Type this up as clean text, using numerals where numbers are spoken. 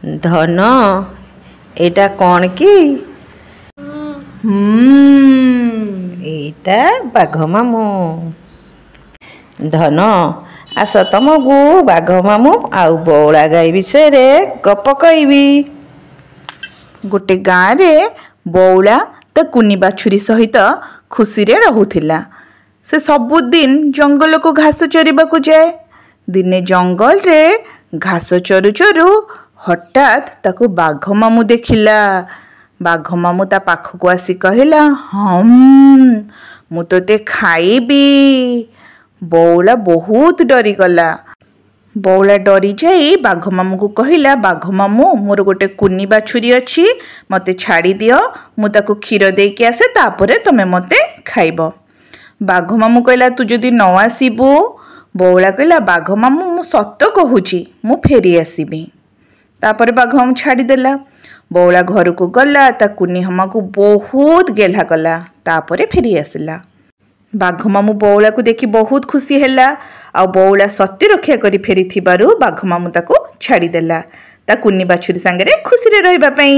धन एटा कौन की एटा बाघ मामू धन आस तुमको बाघ मामू आउ बौला गाई विषय गप कहबी। गोटे गाँव रे बौला तो कुनी बाछुरी सहित खुशी रे रहुथिला। से सबुदिन जंगल को घास चरिबा को जाए। दिने जंगल रे घास चरु चरु हठात ताकू बाघ मामू देखिला। बाघ मामू ता पाखक आसी कहला, मु तोते खाइबी। बौला बहुत डरी गला। बौला डरी जाई बाघ मामू को कहला, बाघ मामू मोर गोटे कुनी बाछुरी अच्छी, मते छाड़ी दियो, मु ताकू क्षीर देके आसे तापरे तमे मते खाइबो। बाघ मामू कहला, तू जदि न आसीबू। बौला कहला, बाघ मामू मु सत्य कहूची, मु फेरी आसीबी। तापरे बाघ मामू छाड़ी देला। बौला घर को गला, ता कुनी हमा को बहुत गेला कला, तापरे फेरी आसिला। बाघ मामू बौला को देखी बहुत खुशी हैला। आ बौला सत्य रक्षा करी फेरी थिबारु बाघ मामू ताको छाड़ी देला ता कुनी बाछुरी संगे खुशी रे रहिबा पई।